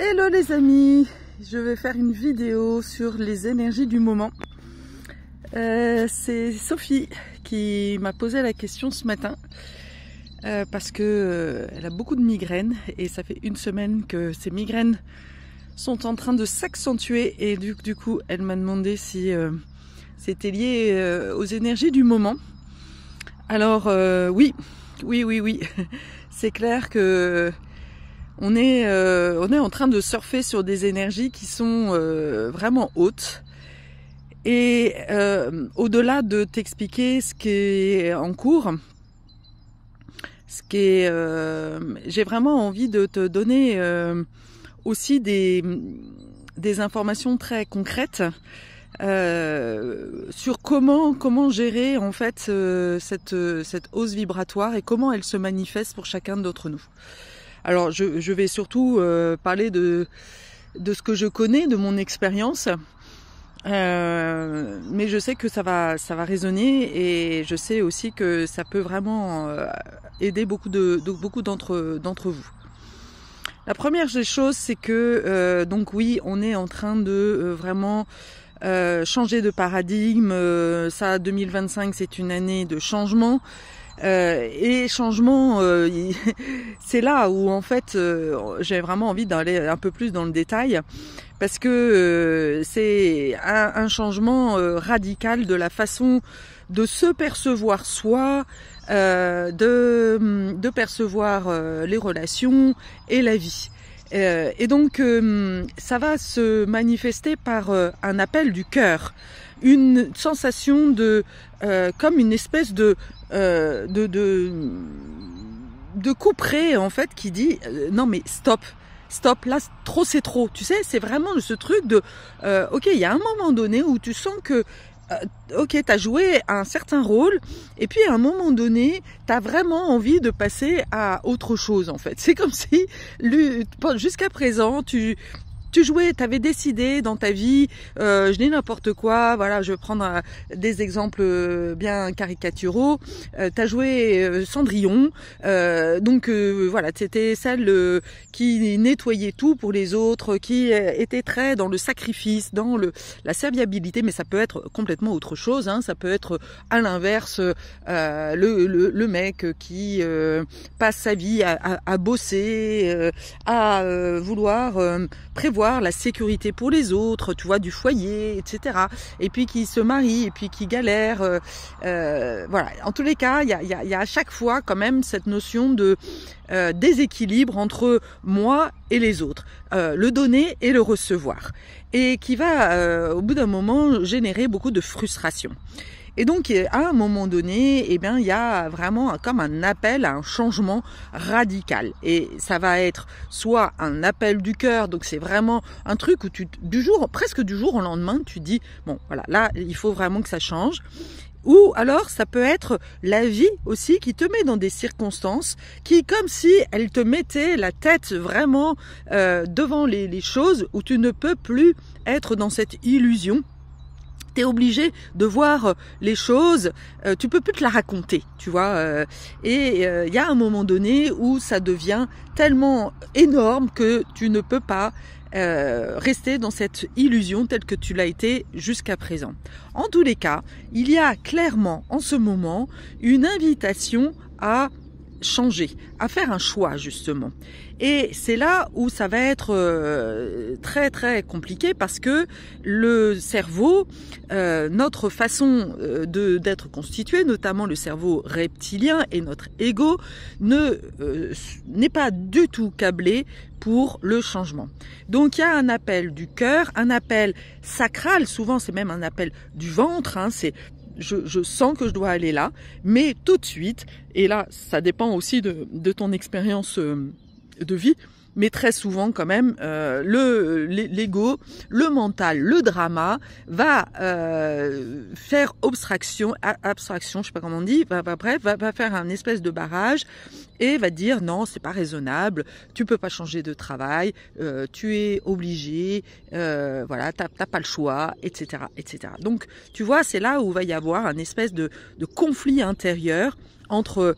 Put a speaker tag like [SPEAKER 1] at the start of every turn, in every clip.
[SPEAKER 1] Hello les amis, je vais faire une vidéo sur les énergies du moment. C'est Sophie qui m'a posé la question ce matin parce que elle a beaucoup de migraines et ça fait une semaine que ces migraines sont en train de s'accentuer et du coup elle m'a demandé si c'était lié aux énergies du moment. Alors oui, c'est clair que on est en train de surfer sur des énergies qui sont vraiment hautes. Et au-delà de t'expliquer ce qui est en cours, j'ai vraiment envie de te donner aussi des informations très concrètes sur comment gérer en fait cette hausse vibratoire et comment elle se manifeste pour chacun d'entre nous. Alors je vais surtout parler de ce que je connais, de mon expérience, mais je sais que ça va résonner et je sais aussi que ça peut vraiment aider beaucoup d'entre vous. La première des choses, c'est que donc oui, on est en train de vraiment changer de paradigme. Ça, 2025, c'est une année de changement. Et changement, c'est là où en fait j'ai vraiment envie d'aller un peu plus dans le détail parce que c'est un changement radical de la façon de se percevoir soi, de percevoir les relations et la vie. Et donc ça va se manifester par un appel du cœur, une sensation de comme une espèce de couperet en fait qui dit non mais stop, là trop c'est trop, tu sais, c'est vraiment ce truc de ok, il y a un moment donné où tu sens que ok, t'as joué un certain rôle et puis à un moment donné t'as vraiment envie de passer à autre chose en fait. C'est comme si jusqu'à présent tu jouais, tu avais décidé dans ta vie, je dis n'importe quoi, voilà, je vais prendre des exemples bien caricaturaux, tu as joué Cendrillon, donc voilà, tu étais celle qui nettoyait tout pour les autres, qui était très dans le sacrifice, dans la serviabilité, mais ça peut être complètement autre chose, hein, ça peut être à l'inverse, le mec qui passe sa vie à bosser, à vouloir prévoir la sécurité pour les autres, tu vois, du foyer, etc. Et puis qui se marie, et puis qui galère. Voilà. En tous les cas, il y a à chaque fois quand même cette notion de déséquilibre entre moi et les autres, le donner et le recevoir, et qui va au bout d'un moment générer beaucoup de frustration. Et donc, à un moment donné, eh bien, il y a vraiment comme un appel à un changement radical. Et ça va être soit un appel du cœur, donc c'est vraiment un truc où presque du jour au lendemain, tu dis, bon, voilà, là, il faut vraiment que ça change. Ou alors, ça peut être la vie aussi qui te met dans des circonstances qui, comme si elle te mettait la tête vraiment devant les choses où tu ne peux plus être dans cette illusion. T'es obligé de voir les choses, tu peux plus te la raconter, tu vois. Et il y a un moment donné où ça devient tellement énorme que tu ne peux pas rester dans cette illusion telle que tu l'as été jusqu'à présent. En tous les cas, il y a clairement en ce moment une invitation à changer, à faire un choix justement. Et c'est là où ça va être très très compliqué parce que le cerveau, notre façon d'être constitué, notamment le cerveau reptilien et notre ego, n'est pas du tout câblé pour le changement. Donc il y a un appel du cœur, un appel sacral, souvent c'est même un appel du ventre, hein, c'est je sens que je dois aller là, mais tout de suite, et là ça dépend aussi de ton expérience de vie, mais très souvent quand même l'ego, le mental, le drama va faire abstraction, je sais pas comment on dit, va faire un espèce de barrage et va dire non, c'est pas raisonnable, tu peux pas changer de travail, tu es obligé, voilà, t'as pas le choix, etc., etc. Donc tu vois, c'est là où va y avoir un espèce de conflit intérieur entre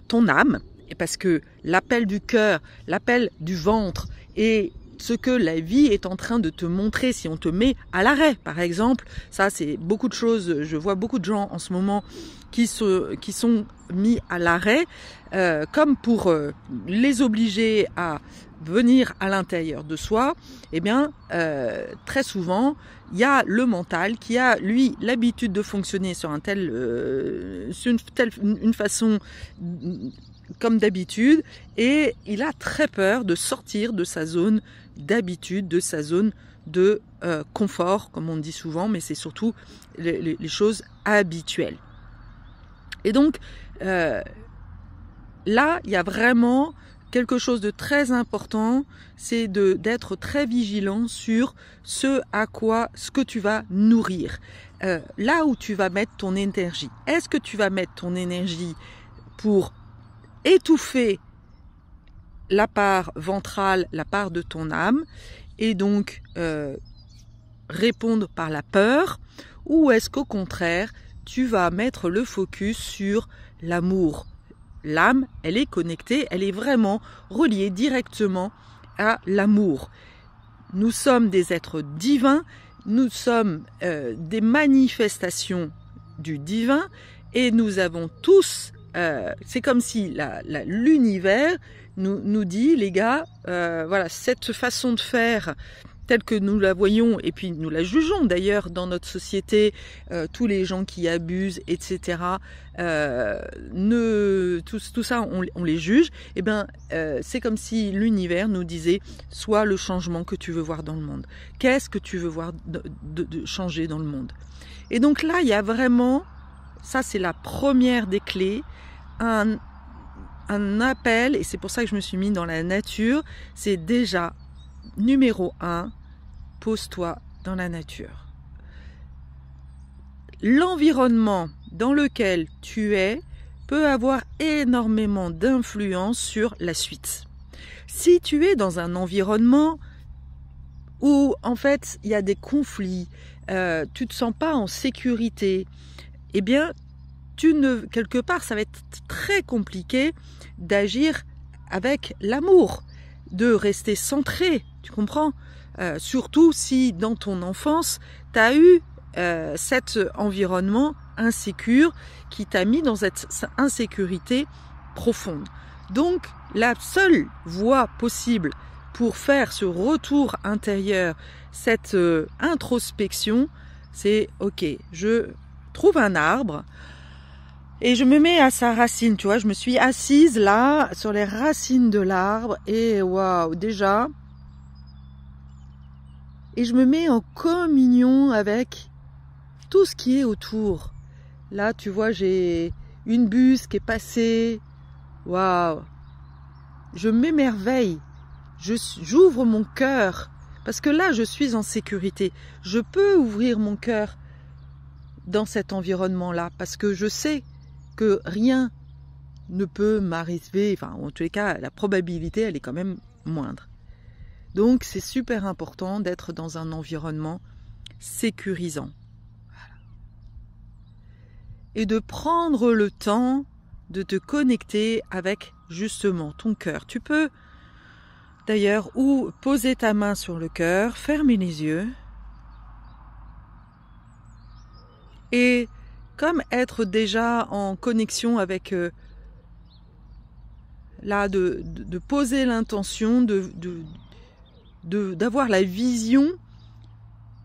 [SPEAKER 1] ton âme, parce que l'appel du cœur, l'appel du ventre et ce que la vie est en train de te montrer si on te met à l'arrêt, par exemple. Ça, c'est beaucoup de choses. Je vois beaucoup de gens en ce moment qui sont mis à l'arrêt, comme pour les obliger à venir à l'intérieur de soi. Eh bien, très souvent, il y a le mental qui a, lui, l'habitude de fonctionner sur une façon comme d'habitude, et il a très peur de sortir de sa zone d'habitude, de sa zone de confort, comme on dit souvent, mais c'est surtout les choses habituelles. Et donc, là, il y a vraiment quelque chose de très important, c'est d'être très vigilant sur ce que tu vas nourrir. Là où tu vas mettre ton énergie. Est-ce que tu vas mettre ton énergie pour étouffer la part ventrale, la part de ton âme, et donc répondre par la peur, ou est-ce qu'au contraire, tu vas mettre le focus sur l'amour? L'âme, elle est connectée, elle est vraiment reliée directement à l'amour. Nous sommes des êtres divins, nous sommes des manifestations du divin, et nous avons tous, c'est comme si l'univers nous dit, les gars, voilà, cette façon de faire telle que nous la voyons, et puis nous la jugeons d'ailleurs dans notre société, tous les gens qui abusent, etc., tout ça, on les juge. Et bien, c'est comme si l'univers nous disait, sois le changement que tu veux voir dans le monde. Qu'est-ce que tu veux voir de changer dans le monde? Et donc là, il y a vraiment, ça c'est la première des clés, un appel, et c'est pour ça que je me suis mis dans la nature, c'est déjà, numéro 1, pose-toi dans la nature. L'environnement dans lequel tu es peut avoir énormément d'influence sur la suite. Si tu es dans un environnement où en fait il y a des conflits, tu te sens pas en sécurité, eh bien quelque part ça va être très compliqué d'agir avec l'amour, de rester centré, tu comprends? Surtout si dans ton enfance, tu as eu cet environnement insécure qui t'a mis dans cette insécurité profonde. Donc, la seule voie possible pour faire ce retour intérieur, cette introspection, c'est ok, je trouve un arbre et je me mets à sa racine, tu vois, je me suis assise là sur les racines de l'arbre et waouh, déjà. Et je me mets en communion avec tout ce qui est autour. Là, tu vois, j'ai une buse qui est passée. Waouh! Je m'émerveille. J'ouvre mon cœur. Parce que là, je suis en sécurité. Je peux ouvrir mon cœur dans cet environnement-là. Parce que je sais que rien ne peut m'arriver. Enfin, en tous les cas, la probabilité, elle est quand même moindre. Donc, c'est super important d'être dans un environnement sécurisant. Voilà. Et de prendre le temps de te connecter avec justement ton cœur. Tu peux d'ailleurs ou poser ta main sur le cœur, fermer les yeux et comme être déjà en connexion avec là de poser l'intention d'avoir la vision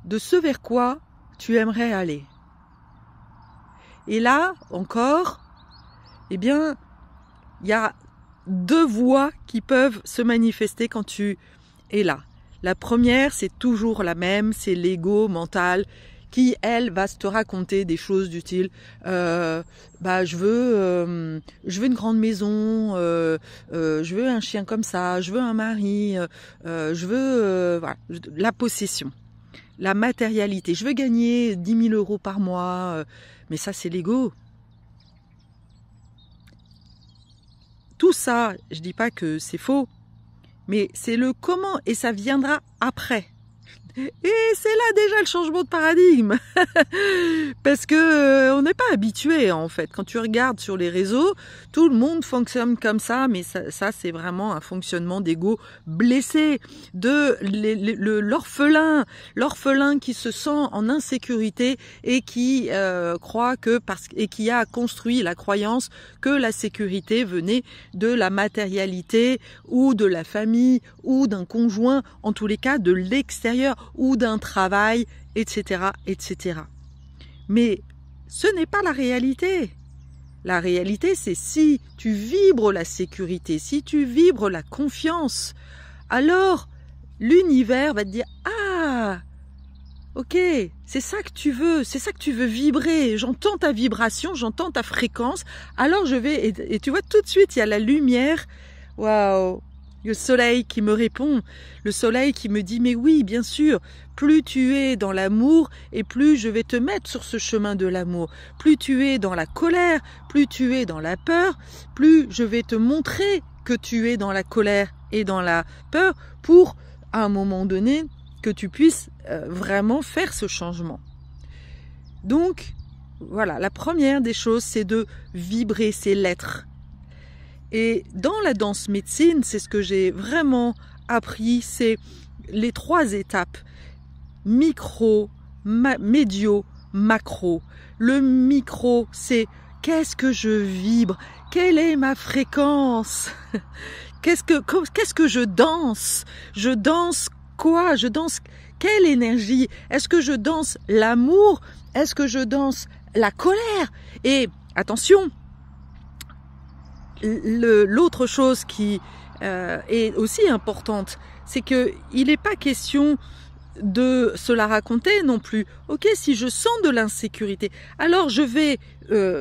[SPEAKER 1] de ce vers quoi tu aimerais aller. Et là, encore, eh bien, il y a deux voies qui peuvent se manifester quand tu es là. La première, c'est toujours la même, c'est l'ego mental qui, elle, va te raconter des choses du style je veux une grande maison, je veux un chien comme ça, je veux un mari, je veux voilà, la possession, la matérialité, je veux gagner 10 000 € par mois, mais ça c'est l'ego. Tout ça, je dis pas que c'est faux, mais c'est le comment et ça viendra après. Et c'est là déjà le changement de paradigme. Parce que on n'est pas habitué en fait. Quand tu regardes sur les réseaux, tout le monde fonctionne comme ça, mais ça c'est vraiment un fonctionnement d'ego blessé, de l'orphelin qui se sent en insécurité et qui croit que et qui a construit la croyance que la sécurité venait de la matérialité ou de la famille ou d'un conjoint, en tous les cas de l'extérieur ou d'un travail, etc., etc. Mais ce n'est pas la réalité. La réalité, c'est si tu vibres la sécurité, si tu vibres la confiance, alors l'univers va te dire « Ah, ok, c'est ça que tu veux vibrer, j'entends ta vibration, j'entends ta fréquence, alors je vais… » Et tu vois, tout de suite, il y a la lumière, waouh, le soleil qui me répond, le soleil qui me dit « Mais oui, bien sûr, plus tu es dans l'amour et plus je vais te mettre sur ce chemin de l'amour. Plus tu es dans la colère, plus tu es dans la peur, plus je vais te montrer que tu es dans la colère et dans la peur pour, à un moment donné, que tu puisses vraiment faire ce changement. » Donc, voilà, la première des choses, c'est de vibrer, c'est l'être. Et dans la danse médecine, c'est ce que j'ai vraiment appris, c'est les 3 étapes. Micro, médio, macro. Le micro, c'est qu'est-ce que je vibre? Quelle est ma fréquence? Qu'est-ce que je danse? Je danse quoi? Je danse quelle énergie? Est-ce que je danse l'amour? Est-ce que je danse la colère? Et attention, l'autre chose qui est aussi importante, c'est que il n'est pas question de se la raconter non plus. Ok, si je sens de l'insécurité, alors je vais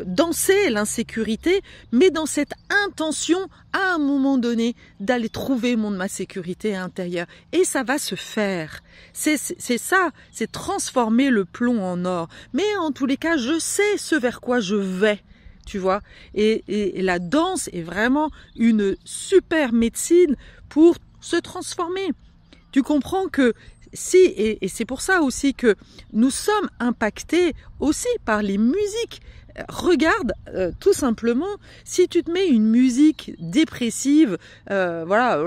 [SPEAKER 1] danser l'insécurité, mais dans cette intention, à un moment donné, d'aller trouver ma sécurité intérieure. Et ça va se faire. C'est ça, c'est transformer le plomb en or. Mais en tous les cas, je sais ce vers quoi je vais. Tu vois, et la danse est vraiment une super médecine pour se transformer. Tu comprends que si, et c'est pour ça aussi que nous sommes impactés aussi par les musiques. Regarde, tout simplement, si tu te mets une musique dépressive, voilà,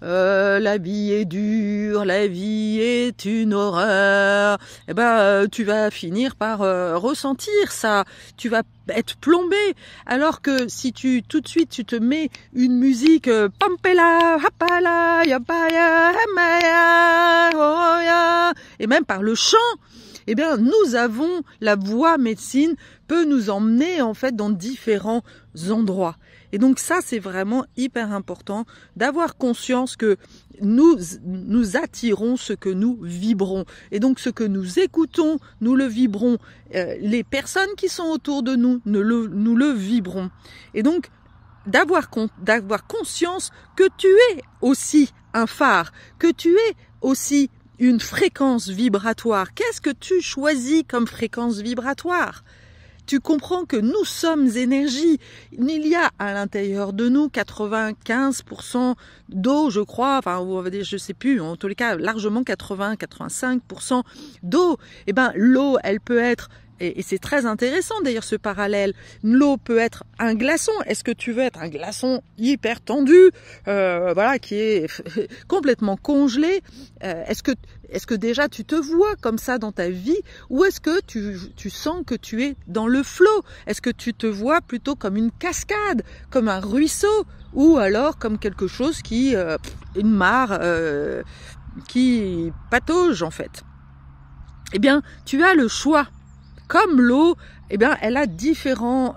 [SPEAKER 1] la vie est dure, la vie est une horreur, eh ben, tu vas finir par ressentir ça, tu vas être plombé, alors que si tout de suite tu te mets une musique pampela, hapala, yapaya, hamaya, oya, et même par le chant, eh bien, nous avons, la voix médecine peut nous emmener en fait dans différents endroits. Et donc ça, c'est vraiment hyper important d'avoir conscience que nous attirons ce que nous vibrons. Et donc ce que nous écoutons, nous le vibrons. Les personnes qui sont autour de nous, nous le vibrons. Et donc, d'avoir conscience que tu es aussi un phare, que tu es aussi une fréquence vibratoire. Qu'est-ce que tu choisis comme fréquence vibratoire? Tu comprends que nous sommes énergie. Il y a à l'intérieur de nous 95% d'eau, je crois, enfin, je sais plus, en tous les cas, largement 80-85% d'eau. Eh ben, l'eau, elle peut être, et c'est très intéressant d'ailleurs ce parallèle, l'eau peut être un glaçon. Est-ce que tu veux être un glaçon hyper tendu, voilà, qui est complètement congelé? Est-ce que déjà tu te vois comme ça dans ta vie, ou est-ce que tu sens que tu es dans le flot? Est-ce que tu te vois plutôt comme une cascade, comme un ruisseau, ou alors comme quelque chose qui, une mare qui patauge en fait? Eh bien, tu as le choix. Comme l'eau, eh bien, elle a différentes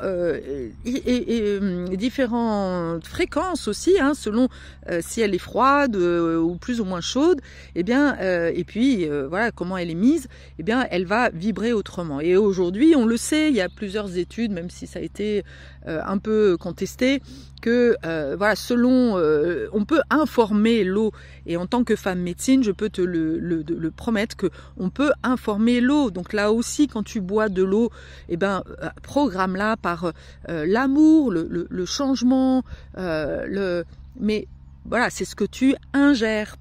[SPEAKER 1] fréquences aussi, hein, selon si elle est froide ou plus ou moins chaude. Eh bien, et puis voilà comment elle est mise. Eh bien, elle va vibrer autrement. Et aujourd'hui, on le sait, il y a plusieurs études, même si ça a été un peu contesté, que voilà, selon, on peut informer l'eau. Et en tant que femme médecine, je peux te le promettre que on peut informer l'eau. Donc là aussi, quand tu bois de l'eau, eh ben, programme-la par l'amour, le changement, mais voilà, c'est ce que tu ingères.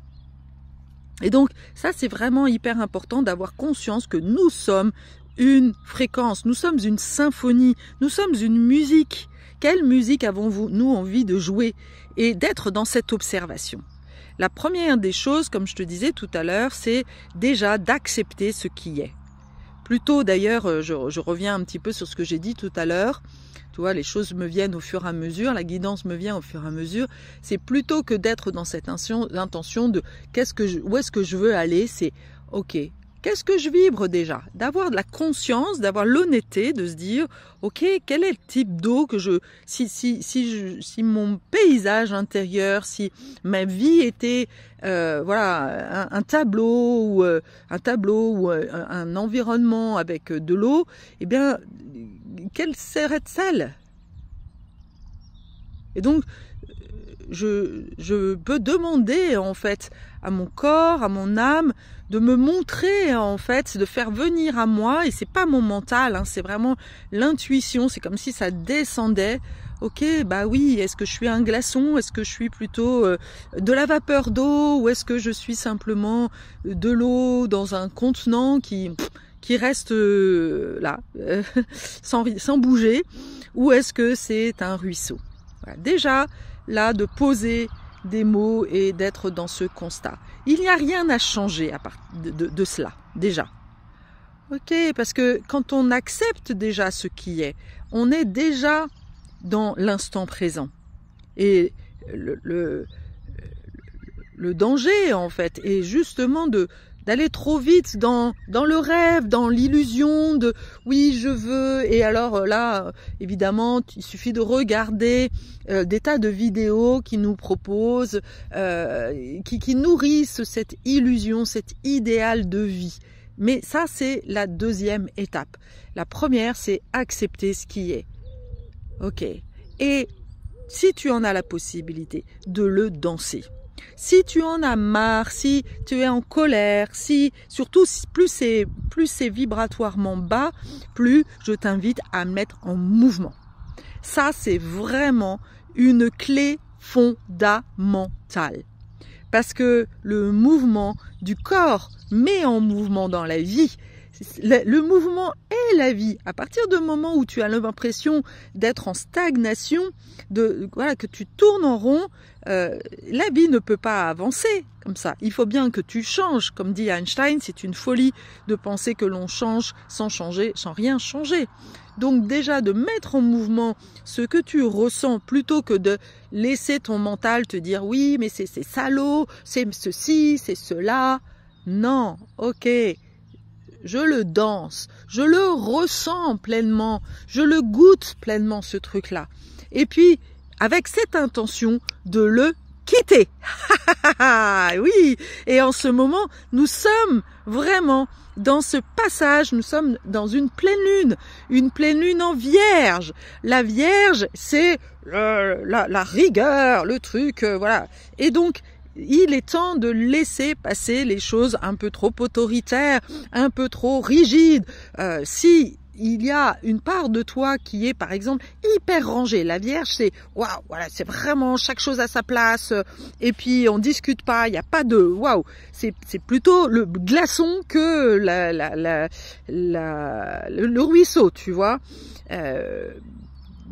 [SPEAKER 1] Et donc, ça, c'est vraiment hyper important d'avoir conscience que nous sommes une fréquence, nous sommes une symphonie, nous sommes une musique. Quelle musique avons-vous, nous, envie de jouer et d'être dans cette observation? La première des choses, comme je te disais tout à l'heure, c'est déjà d'accepter ce qui est. Plutôt, d'ailleurs, je reviens un petit peu sur ce que j'ai dit tout à l'heure. Tu vois, les choses me viennent au fur et à mesure, la guidance me vient au fur et à mesure. C'est plutôt que d'être dans cette intention de où est-ce que je veux aller, c'est ok, qu'est-ce que je vibre déjà? D'avoir de la conscience, d'avoir l'honnêteté, de se dire ok, quel est le type d'eau que si mon paysage intérieur, si ma vie était voilà un tableau ou un environnement avec de l'eau, eh bien quelle serait celle? Et donc, je peux demander en fait à mon corps, à mon âme, de me montrer en fait, de faire venir à moi, et c'est pas mon mental, hein, c'est vraiment l'intuition, c'est comme si ça descendait. Ok, bah oui, est-ce que je suis un glaçon? Est-ce que je suis plutôt de la vapeur d'eau? Ou est-ce que je suis simplement de l'eau dans un contenant qui reste là, sans bouger? Ou est-ce que c'est un ruisseau? Voilà. Déjà, là, de poser des mots et d'être dans ce constat. Il n'y a rien à changer à part de cela, déjà. Ok, parce que quand on accepte déjà ce qui est, on est déjà dans l'instant présent. Et le danger, en fait, est justement d'aller trop vite dans le rêve, dans l'illusion de oui je veux, et alors là évidemment il suffit de regarder des tas de vidéos qui nous proposent, qui nourrissent cette illusion, cet idéal de vie. Mais ça c'est la deuxième étape. La première c'est accepter ce qui est. Ok. Et si tu en as la possibilité de le danser. Si tu en as marre, si tu es en colère, surtout plus c'est vibratoirement bas, plus je t'invite à mettre en mouvement. Ça, c'est vraiment une clé fondamentale. Parce que le mouvement du corps met en mouvement dans la vie. Le mouvement est la vie. À partir du moment où tu as l'impression d'être en stagnation, que tu tournes en rond, la vie ne peut pas avancer comme ça. Il faut bien que tu changes. Comme dit Einstein, c'est une folie de penser que l'on change sans rien changer. Donc déjà de mettre en mouvement ce que tu ressens plutôt que de laisser ton mental te dire oui mais c'est salaud, c'est ceci, c'est cela. Non, ok. Je le danse, je le ressens pleinement, je le goûte pleinement ce truc-là. Et puis, avec cette intention de le quitter. Oui, et en ce moment, nous sommes vraiment dans ce passage, nous sommes dans une pleine lune en vierge. La vierge, c'est la rigueur, le truc, voilà. Et donc, il est temps de laisser passer les choses un peu trop autoritaires, un peu trop rigides. Si il y a une part de toi qui est par exemple hyper rangée, la Vierge c'est waouh, voilà, c'est vraiment chaque chose à sa place, et puis on discute pas, il n'y a pas de waouh, c'est plutôt le glaçon que le ruisseau, tu vois.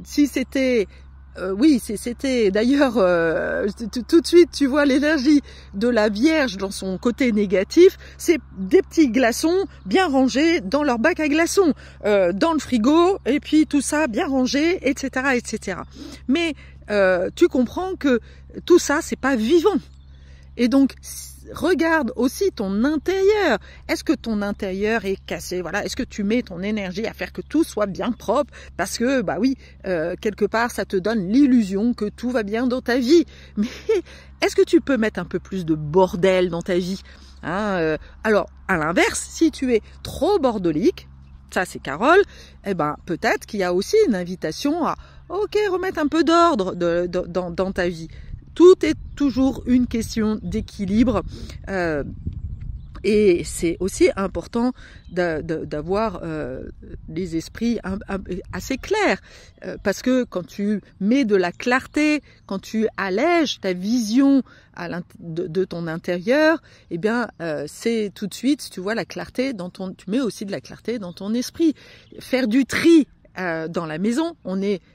[SPEAKER 1] Si c'était oui, c'était d'ailleurs tout de suite tu vois l'énergie de la Vierge dans son côté négatif, c'est des petits glaçons bien rangés dans leur bac à glaçons, dans le frigo, et puis tout ça bien rangé, etc., etc. Mais tu comprends que tout ça c'est pas vivant. Et donc regarde aussi ton intérieur. Est-ce que ton intérieur est cassé? Voilà. Est-ce que tu mets ton énergie à faire que tout soit bien propre? Parce que, bah oui, quelque part, ça te donne l'illusion que tout va bien dans ta vie. Mais est-ce que tu peux mettre un peu plus de bordel dans ta vie, hein? Alors, à l'inverse, si tu es trop bordelique, ça c'est Carole, eh ben peut-être qu'il y a aussi une invitation à, ok, remettre un peu d'ordre dans ta vie. Tout est toujours une question d'équilibre. Et c'est aussi important d'avoir les esprits assez clairs, parce que quand tu mets de la clarté, quand tu allèges ta vision de ton intérieur, eh bien c'est tout de suite, tu vois, la clarté tu mets aussi de la clarté dans ton esprit. Faire du tri dans la maison,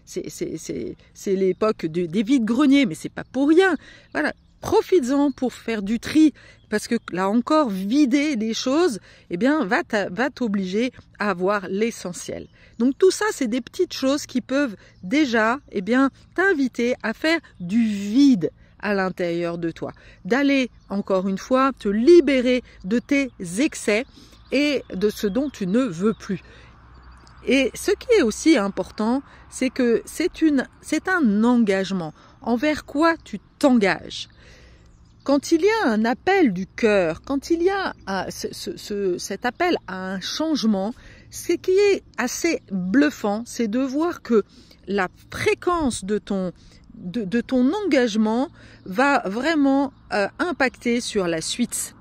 [SPEAKER 1] c'est l'époque des vides-greniers, mais c'est pas pour rien. Voilà. Profites-en pour faire du tri, parce que là encore, vider les choses, eh bien, va t'obliger à avoir l'essentiel. Donc tout ça, c'est des petites choses qui peuvent déjà, eh bien, t'inviter à faire du vide à l'intérieur de toi, d'aller encore une fois te libérer de tes excès et de ce dont tu ne veux plus. Et ce qui est aussi important, c'est que c'est un engagement. Envers quoi tu t'engages? Quand il y a un appel du cœur, quand il y a cet appel à un changement, ce qui est assez bluffant, c'est de voir que la fréquence de ton engagement va vraiment impacter sur la suite.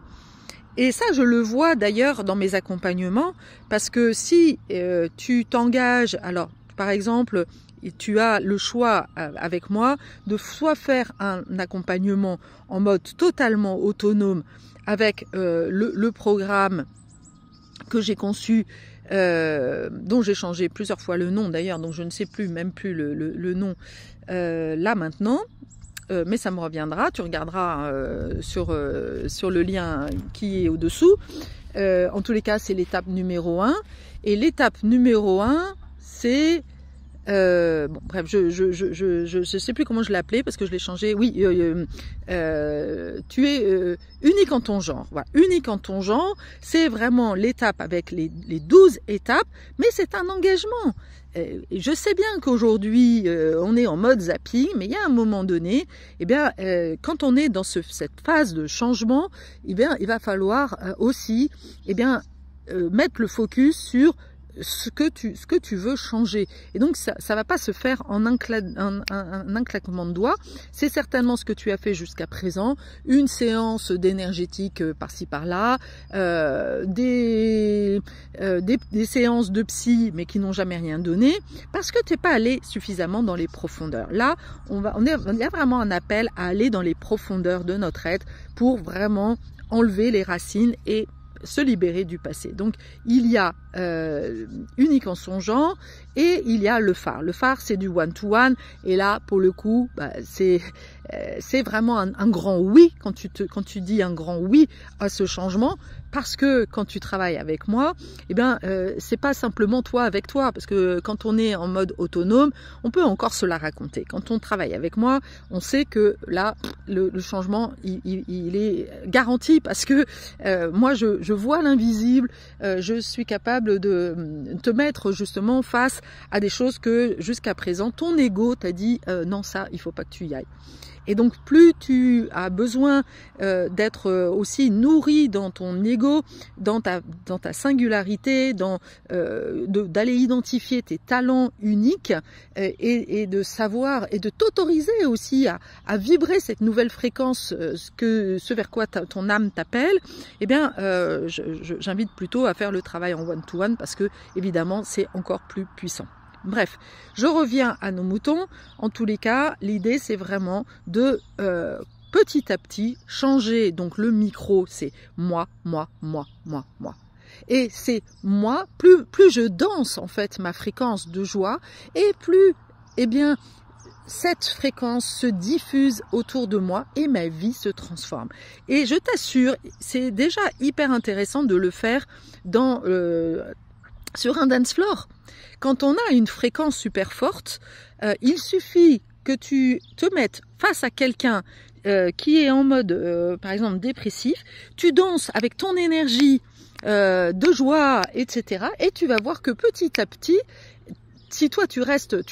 [SPEAKER 1] Et ça, je le vois d'ailleurs dans mes accompagnements, parce que si tu t'engages, alors par exemple, tu as le choix avec moi de soit faire un accompagnement en mode totalement autonome avec le programme que j'ai conçu, dont j'ai changé plusieurs fois le nom d'ailleurs, donc je ne sais même plus le nom là maintenant. Mais ça me reviendra, tu regarderas sur le lien qui est au-dessous. En tous les cas, c'est l'étape numéro 1. Et l'étape numéro 1, c'est... bon, bref, je sais plus comment je l'ai appelé parce que je l'ai changé. Oui, tu es unique en ton genre. Voilà, unique en ton genre, c'est vraiment l'étape avec les 12 étapes, mais c'est un engagement. Je sais bien qu'aujourd'hui, on est en mode zapping, mais il y a un moment donné, eh bien, quand on est dans cette phase de changement, eh bien, il va falloir aussi, eh bien, mettre le focus sur ce que tu veux changer. Et donc ça va pas se faire en un claquement de doigts. C'est certainement ce que tu as fait jusqu'à présent, une séance d'énergétique par-ci par-là, des séances de psy mais qui n'ont jamais rien donné parce que tu n'es pas allé suffisamment dans les profondeurs. Là, il y a vraiment un appel à aller dans les profondeurs de notre être pour vraiment enlever les racines et se libérer du passé. Donc il y a unique en son genre et il y a le phare. Le phare, c'est du one-to-one et là pour le coup c'est vraiment un grand oui quand tu dis un grand oui à ce changement, parce que quand tu travailles avec moi, eh bien c'est pas simplement toi avec toi, parce que quand on est en mode autonome, on peut encore se la raconter. Quand on travaille avec moi, on sait que là le changement il est garanti, parce que moi je vois l'invisible, je suis capable de te mettre justement face à des choses que jusqu'à présent ton ego t'a dit non, ça il faut pas que tu y ailles. Et donc plus tu as besoin d'être aussi nourri dans ton ego, dans ta singularité, d'aller identifier tes talents uniques et de savoir et de t'autoriser aussi à vibrer cette nouvelle fréquence, ce vers quoi ton âme t'appelle, eh bien j'invite plutôt à faire le travail en one-to-one, parce que évidemment c'est encore plus puissant. Bref, je reviens à nos moutons. En tous les cas, l'idée c'est vraiment de petit à petit changer. Donc le micro, c'est moi. Et c'est moi, plus je danse en fait ma fréquence de joie, et plus, eh bien, cette fréquence se diffuse autour de moi et ma vie se transforme. Et je t'assure, c'est déjà hyper intéressant de le faire sur un dance floor. Quand on a une fréquence super forte, il suffit que tu te mettes face à quelqu'un qui est en mode, par exemple, dépressif, tu danses avec ton énergie de joie, etc. Et tu vas voir que petit à petit, si toi tu restes,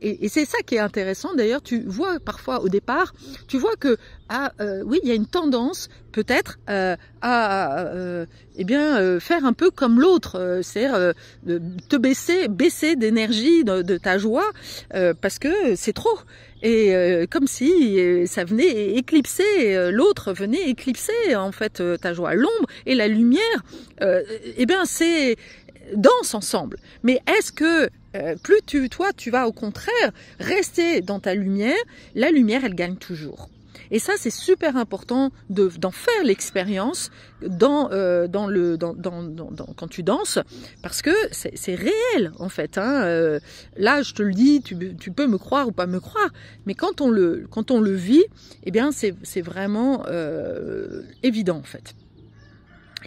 [SPEAKER 1] et c'est ça qui est intéressant. D'ailleurs, tu vois parfois au départ, tu vois que oui, il y a une tendance peut-être faire un peu comme l'autre, c'est-à-dire te baisser d'énergie de ta joie parce que c'est trop. Et comme si ça venait éclipser, l'autre venait éclipser en fait ta joie. L'ombre et la lumière, c'est danse ensemble. Mais est-ce que plus tu vas au contraire rester dans ta lumière, la lumière elle gagne toujours. Et ça c'est super important d'en faire l'expérience quand tu danses, parce que c'est réel en fait. Hein. Là je te le dis, tu peux me croire ou pas me croire, mais quand on le vit, eh bien c'est vraiment évident en fait.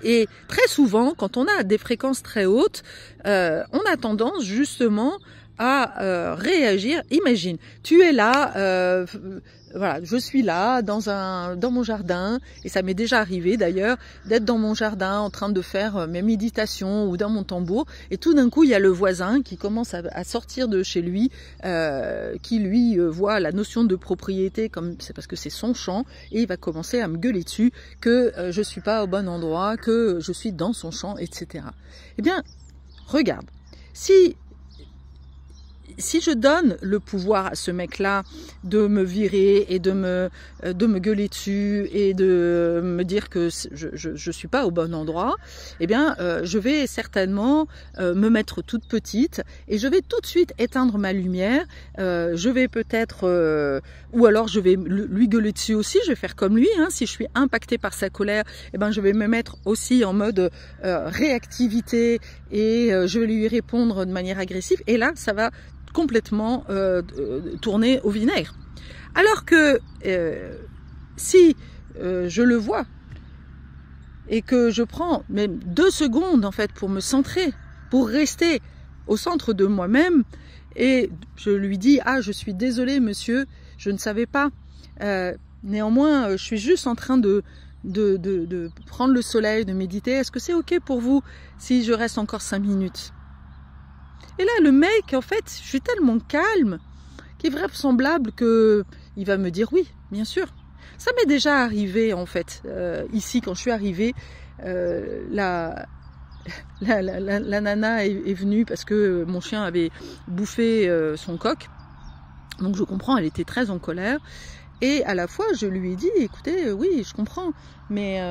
[SPEAKER 1] Et très souvent, quand on a des fréquences très hautes, on a tendance justement à réagir. Imagine, tu es là, voilà, je suis là dans mon jardin, et ça m'est déjà arrivé d'ailleurs d'être dans mon jardin en train de faire mes méditations ou dans mon tambour, et tout d'un coup il y a le voisin qui commence à sortir de chez lui, qui lui voit la notion de propriété comme c'est parce que c'est son champ, et il va commencer à me gueuler dessus que je suis pas au bon endroit, que je suis dans son champ, etc. Eh bien, regarde, si je donne le pouvoir à ce mec-là de me virer et de me gueuler dessus et de me dire que je suis pas au bon endroit, eh bien, je vais certainement me mettre toute petite et je vais tout de suite éteindre ma lumière. Je vais peut-être, ou alors je vais lui gueuler dessus aussi. Je vais faire comme lui. Hein, si je suis impactée par sa colère, eh ben, je vais me mettre aussi en mode réactivité et je vais lui répondre de manière agressive. Et là, ça va complètement tourner au vinaigre. Alors que si je le vois et que je prends même 2 secondes en fait pour me centrer, pour rester au centre de moi-même, et je lui dis: ah, je suis désolée monsieur, je ne savais pas, néanmoins je suis juste en train de prendre le soleil, de méditer, est-ce que c'est ok pour vous si je reste encore 5 minutes? Et là, le mec, en fait, je suis tellement calme qu'il est vraisemblable qu'il va me dire oui, bien sûr. Ça m'est déjà arrivé, en fait, ici, quand je suis arrivée, la nana est venue parce que mon chien avait bouffé son coq. Donc je comprends, elle était très en colère. Et à la fois, je lui ai dit, écoutez, oui, je comprends, mais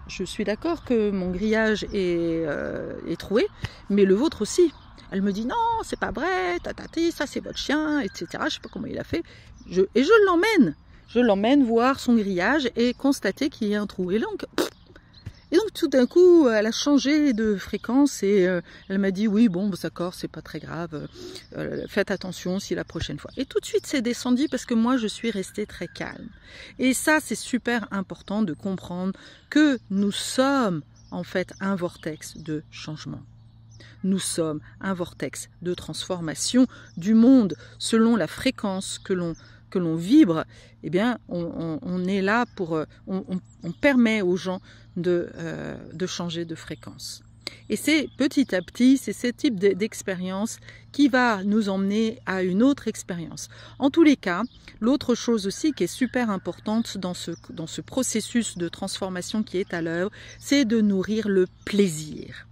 [SPEAKER 1] je suis d'accord que mon grillage est troué, mais le vôtre aussi. Elle me dit non, c'est pas vrai, tatati, ça c'est votre chien, etc. Je sais pas comment il a fait. Et je l'emmène voir son grillage et constater qu'il y a un trou. Et donc tout d'un coup, elle a changé de fréquence et elle m'a dit oui, bon, d'accord, c'est pas très grave, faites attention si la prochaine fois. Et tout de suite, c'est descendu parce que moi, je suis restée très calme. Et ça, c'est super important de comprendre que nous sommes en fait un vortex de changement. Nous sommes un vortex de transformation du monde selon la fréquence que l'on vibre. Eh bien, on est là pour, on permet aux gens de changer de fréquence. Et c'est petit à petit, c'est ce type d'expérience qui va nous emmener à une autre expérience. En tous les cas, l'autre chose aussi qui est super importante dans ce processus de transformation qui est à l'œuvre, c'est de nourrir le plaisir.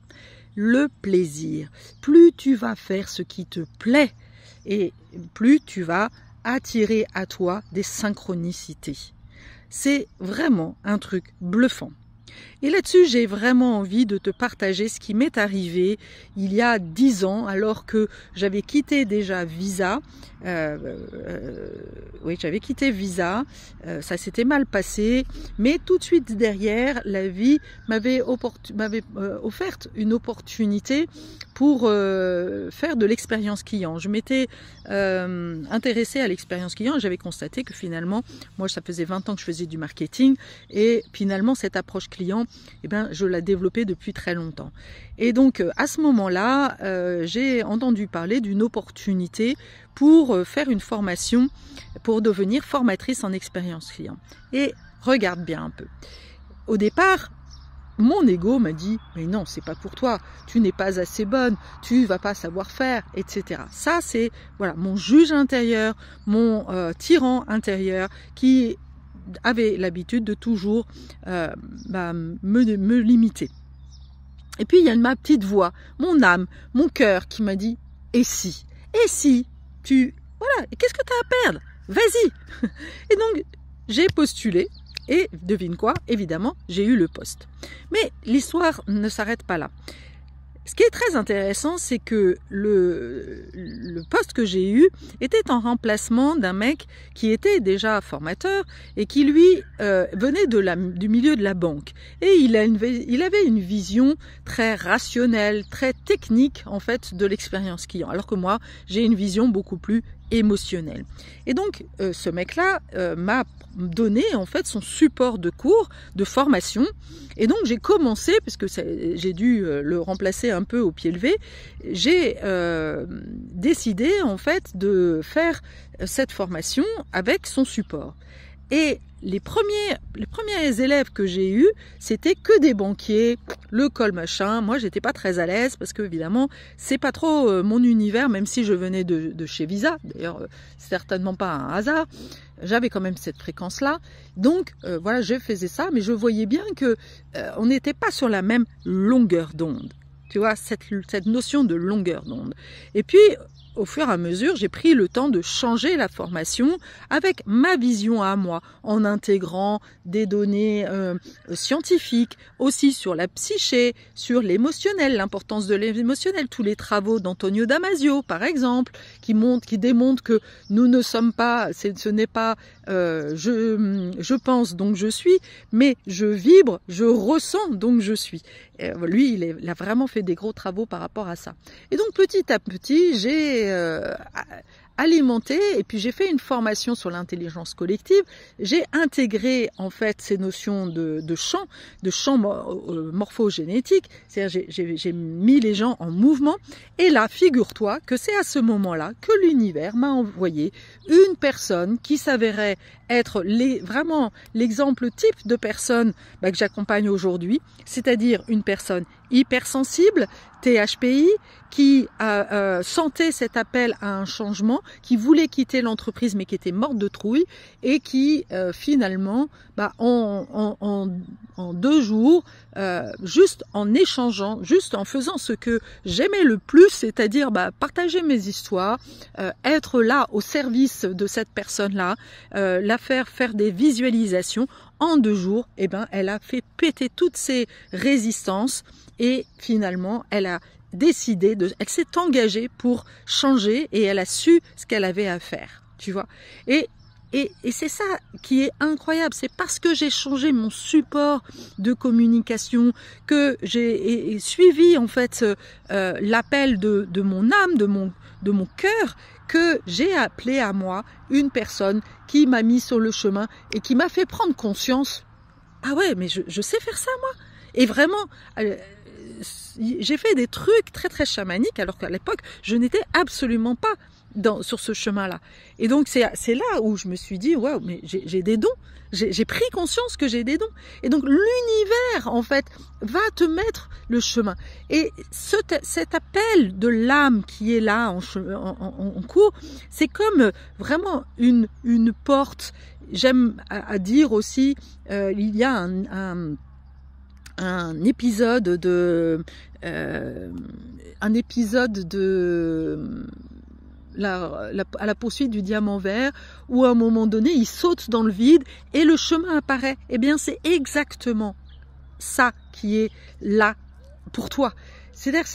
[SPEAKER 1] Le plaisir. Plus tu vas faire ce qui te plaît et plus tu vas attirer à toi des synchronicités. C'est vraiment un truc bluffant. Et là-dessus, j'ai vraiment envie de te partager ce qui m'est arrivé il y a 10 ans, alors que j'avais quitté déjà Visa. Oui, j'avais quitté Visa, ça s'était mal passé, mais tout de suite derrière, la vie m'avait offert une opportunité pour faire de l'expérience client. Je m'étais intéressée à l'expérience client et j'avais constaté que finalement, moi, ça faisait 20 ans que je faisais du marketing et finalement, cette approche client, eh ben, je la développais depuis très longtemps. Et donc, à ce moment-là, j'ai entendu parler d'une opportunité pour faire une formation, pour devenir formatrice en expérience client. Et regarde bien un peu. Au départ, mon ego m'a dit, mais non, c'est pas pour toi, tu n'es pas assez bonne, tu vas pas savoir faire, etc. Ça, c'est voilà mon juge intérieur, mon tyran intérieur qui avait l'habitude de toujours me limiter. Et puis, il y a ma petite voix, mon âme, mon cœur qui m'a dit, et si tu... Voilà, qu'est-ce que tu as à perdre? Vas-y. Et donc, j'ai postulé. Et devine quoi? Évidemment, j'ai eu le poste. Mais l'histoire ne s'arrête pas là. Ce qui est très intéressant, c'est que le poste que j'ai eu était en remplacement d'un mec qui était déjà formateur et qui, lui, venait du milieu de la banque. Et il avait une vision très rationnelle, très technique, en fait, de l'expérience client. Alors que moi, j'ai une vision beaucoup plus émotionnelle. Et donc, ce mec-là m'a donné, en fait, son support de cours, de formation. Et donc, j'ai commencé, puisque j'ai dû le remplacer un peu au pied levé, j'ai décidé, en fait, de faire cette formation avec son support. Et les premiers élèves que j'ai eus, c'était que des banquiers, le col machin. Moi, j'étais pas très à l'aise parce que, évidemment, c'est pas trop mon univers, même si je venais de chez Visa. D'ailleurs, certainement pas un hasard. J'avais quand même cette fréquence-là. Donc, voilà, je faisais ça, mais je voyais bien que on n'était pas sur la même longueur d'onde. Tu vois, cette notion de longueur d'onde. Et puis, au fur et à mesure, j'ai pris le temps de changer la formation avec ma vision à moi, en intégrant des données scientifiques, aussi sur la psyché, sur l'émotionnel, l'importance de l'émotionnel, tous les travaux d'Antonio Damasio, par exemple, qui démontrent que nous ne sommes pas, ce n'est pas je pense donc je suis, mais je vibre, je ressens donc je suis. Lui, il a vraiment fait des gros travaux par rapport à ça. Et donc petit à petit, j'ai alimenté et puis j'ai fait une formation sur l'intelligence collective. J'ai intégré en fait ces notions de champ morphogénétique. C'est-à-dire j'ai mis les gens en mouvement. Et là, figure-toi que c'est à ce moment-là que l'univers m'a envoyé une personne qui s'avérait être vraiment l'exemple type de personne que j'accompagne aujourd'hui, c'est-à-dire une personne hypersensible, THPI, qui sentait cet appel à un changement, qui voulait quitter l'entreprise mais qui était morte de trouille et qui finalement, en 2 jours, juste en échangeant, juste en faisant ce que j'aimais le plus, c'est-à-dire partager mes histoires, être là au service de cette personne-là, la faire des visualisations, en 2 jours, elle a fait péter toutes ses résistances et finalement, elle a décidé, elle s'est engagée pour changer et elle a su ce qu'elle avait à faire, tu vois. Et c'est ça qui est incroyable, c'est parce que j'ai changé mon support de communication, que j'ai suivi en fait l'appel de mon âme, de mon cœur, que j'ai appelé à moi une personne qui m'a mis sur le chemin et qui m'a fait prendre conscience. Ah ouais, mais je sais faire ça moi. Et vraiment, j'ai fait des trucs très très chamaniques alors qu'à l'époque, je n'étais absolument pas sur ce chemin-là. Et donc c'est là où je me suis dit, waouh, mais j'ai des dons. J'ai pris conscience que j'ai des dons. Et donc l'univers, en fait, va te mettre le chemin. Et cet appel de l'âme qui est là en cours, c'est comme vraiment une porte. J'aime à dire aussi, il y a un épisode de à la poursuite du diamant vert, où à un moment donné, il saute dans le vide et le chemin apparaît. Eh bien, c'est exactement ça qui est là pour toi. C'est-à-dire,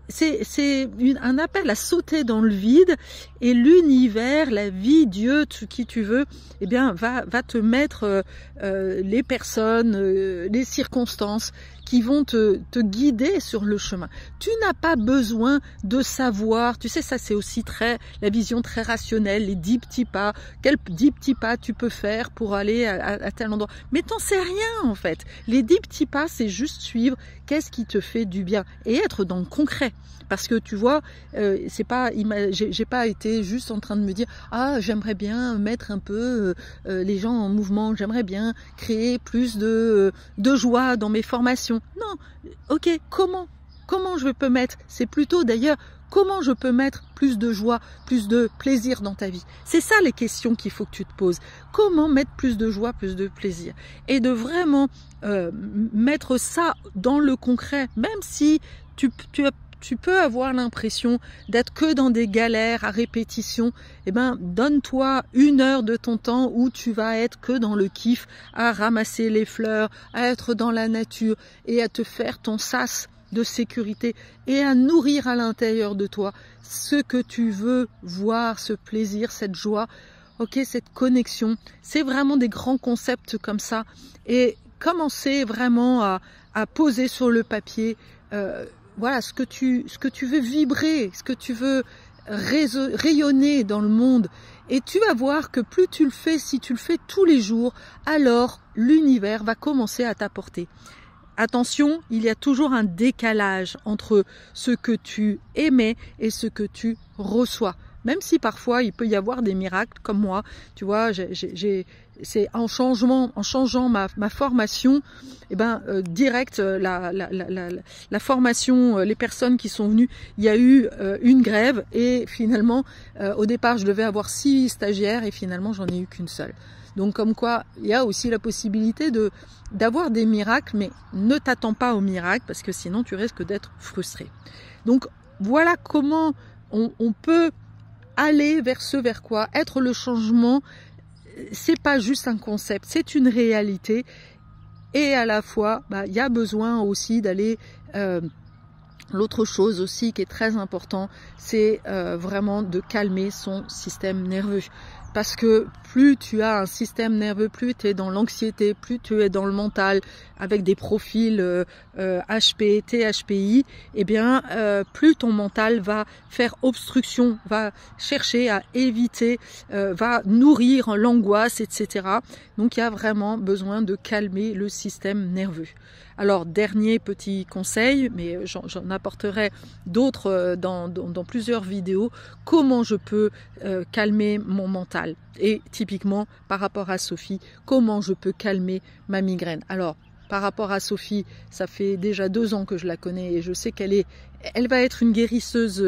[SPEAKER 1] c'est un appel à sauter dans le vide et l'univers, la vie, Dieu, qui tu veux, eh bien, va te mettre les personnes, les circonstances qui vont te guider sur le chemin. Tu n'as pas besoin de savoir, tu sais, ça c'est aussi la vision très rationnelle, les 10 petits pas, quels 10 petits pas tu peux faire pour aller à tel endroit. Mais t'en sais rien en fait. Les 10 petits pas, c'est juste suivre qu'est-ce qui te fait du bien et être dans le concret. Parce que tu vois, c'est pas, j'ai pas été juste en train de me dire ah j'aimerais bien mettre un peu les gens en mouvement, j'aimerais bien créer plus de joie dans mes formations. Non, ok, comment je peux mettre, c'est plutôt d'ailleurs comment je peux mettre plus de joie, plus de plaisir dans ta vie. C'est ça les questions qu'il faut que tu te poses. Comment mettre plus de joie, plus de plaisir, et de vraiment mettre ça dans le concret, même si tu peux avoir l'impression d'être que dans des galères à répétition. Eh ben, donne-toi 1 heure de ton temps où tu vas être que dans le kiff, à ramasser les fleurs, à être dans la nature et à te faire ton sas de sécurité et à nourrir à l'intérieur de toi ce que tu veux voir, ce plaisir, cette joie, ok, cette connexion. C'est vraiment des grands concepts comme ça, et commencer vraiment à poser sur le papier voilà ce que tu veux vibrer, ce que tu veux rayonner dans le monde. Et tu vas voir que plus tu le fais, si tu le fais tous les jours, alors l'univers va commencer à t'apporter. Attention, il y a toujours un décalage entre ce que tu émets et ce que tu reçois. Même si parfois il peut y avoir des miracles, comme moi, tu vois, c'est en changeant ma formation, et ben direct la formation, les personnes qui sont venues, il y a eu une grève, et finalement au départ je devais avoir 6 stagiaires et finalement j'en ai eu qu'une seule. Donc comme quoi, il y a aussi la possibilité d'avoir des miracles, mais ne t'attends pas aux miracles parce que sinon tu risques d'être frustré. Donc voilà comment on peut aller vers ce vers quoi être le changement. C'est pas juste un concept, c'est une réalité. Et à la fois, il y a besoin aussi d'aller... L'autre chose aussi qui est très important, c'est vraiment de calmer son système nerveux. Parce que plus tu as un système nerveux, plus tu es dans l'anxiété, plus tu es dans le mental, avec des profils HP, THPI, eh bien, plus ton mental va faire obstruction, va chercher à éviter, va nourrir l'angoisse, etc. Donc, il y a vraiment besoin de calmer le système nerveux. Alors, dernier petit conseil, mais j'en apporterai d'autres dans plusieurs vidéos, comment je peux calmer mon mental. Et typiquement, par rapport à Sophie, comment je peux calmer ma migraine. Alors, par rapport à Sophie, ça fait déjà 2 ans que je la connais et je sais elle va être une guérisseuse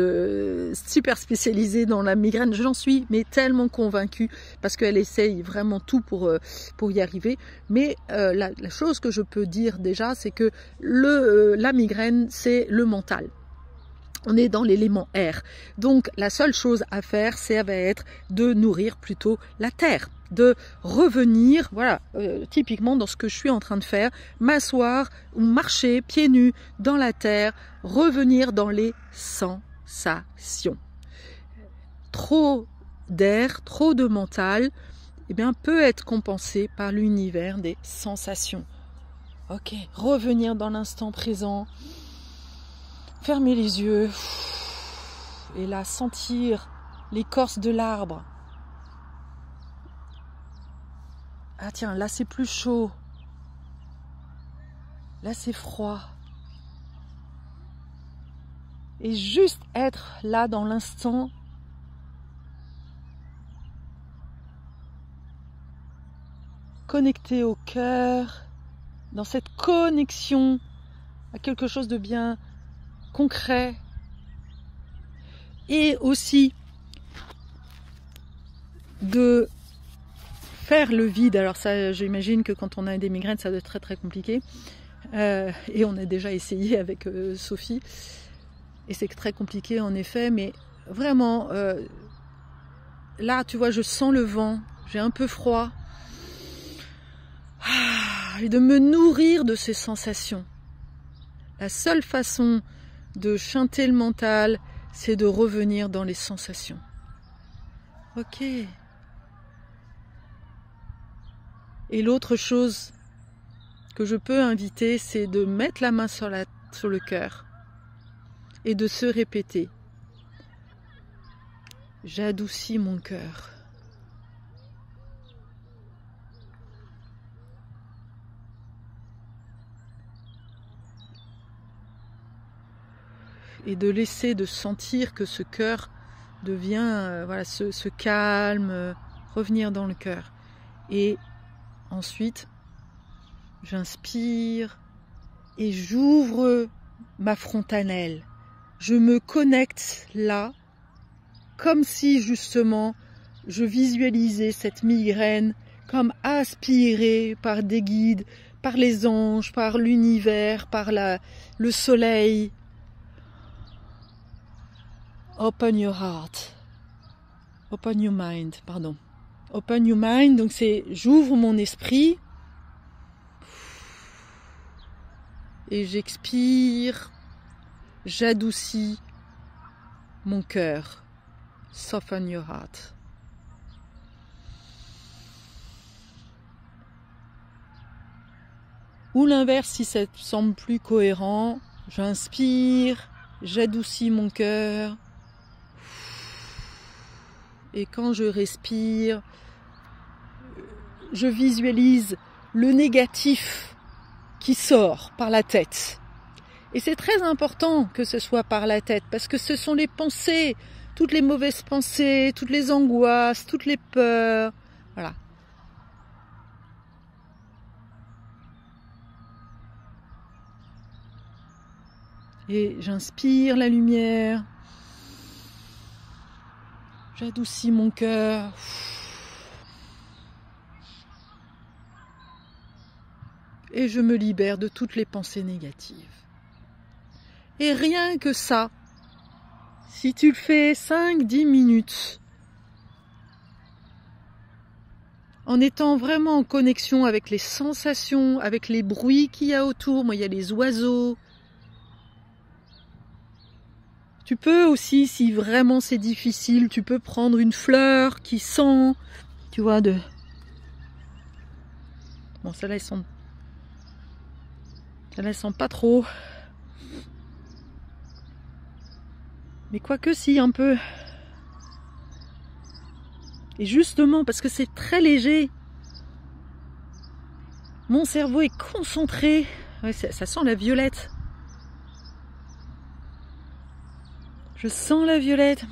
[SPEAKER 1] super spécialisée dans la migraine. J'en suis mais tellement convaincue parce qu'elle essaye vraiment tout pour y arriver. Mais la chose que je peux dire déjà, c'est que la migraine, c'est le mental. On est dans l'élément air. Donc la seule chose à faire, ça va être de nourrir plutôt la terre, de revenir, voilà, typiquement dans ce que je suis en train de faire, m'asseoir ou marcher pieds nus dans la terre, revenir dans les sensations. Trop d'air, trop de mental, eh bien, peut être compensé par l'univers des sensations. Ok, revenir dans l'instant présent. Fermer les yeux et là sentir l'écorce de l'arbre. Ah tiens, là c'est plus chaud. Là c'est froid. Et juste être là dans l'instant. Connecté au cœur, dans cette connexion à quelque chose de bien concret, et aussi de faire le vide. Alors ça, j'imagine que quand on a des migraines, ça doit être très très compliqué, et on a déjà essayé avec Sophie, et c'est très compliqué en effet, mais vraiment là tu vois, je sens le vent, j'ai un peu froid, et de me nourrir de ces sensations. La seule façon de chanter le mental, c'est de revenir dans les sensations. Ok. Et l'autre chose que je peux inviter, c'est de mettre la main sur le cœur et de se répéter. J'adoucis mon cœur. et de laisser, de sentir que ce cœur devient, voilà, ce calme, revenir dans le cœur. Et ensuite, j'inspire et j'ouvre ma frontanelle. Je me connecte là, comme si justement je visualisais cette migraine comme aspirée par des guides, par les anges, par l'univers, par le soleil. Open your heart. Open your mind, pardon. Open your mind, donc c'est j'ouvre mon esprit et j'expire, j'adoucis mon cœur. Soften your heart. Ou l'inverse si ça te semble plus cohérent, j'inspire, j'adoucis mon cœur. Et quand je respire, je visualise le négatif qui sort par la tête. Et c'est très important que ce soit par la tête, parce que ce sont les pensées, toutes les mauvaises pensées, toutes les angoisses, toutes les peurs. Voilà. Et j'inspire la lumière. J'adoucis mon cœur. Et je me libère de toutes les pensées négatives. Et rien que ça, si tu le fais 5-10 minutes, en étant vraiment en connexion avec les sensations, avec les bruits qu'il y a autour, moi il y a les oiseaux. Tu peux aussi, si vraiment c'est difficile, tu peux prendre une fleur qui sent, tu vois, de... Bon, celle-là, elle sent pas trop. Mais quoique si, un peu. Et justement, parce que c'est très léger, mon cerveau est concentré. Ouais, ça sent la violette. Je sens la violette.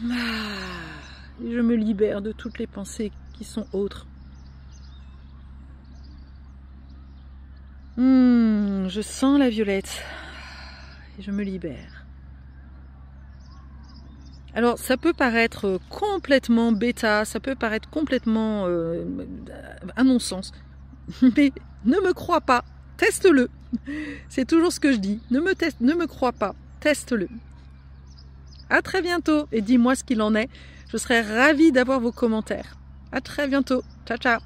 [SPEAKER 1] Et je me libère de toutes les pensées qui sont autres. Je sens la violette. Et je me libère. Alors, ça peut paraître complètement bêta, ça peut paraître complètement à non-sens. Mais ne me crois pas, teste-le. C'est toujours ce que je dis. Ne me crois pas, teste-le. À très bientôt et dis-moi ce qu'il en est. Je serais ravie d'avoir vos commentaires. À très bientôt. Ciao, ciao.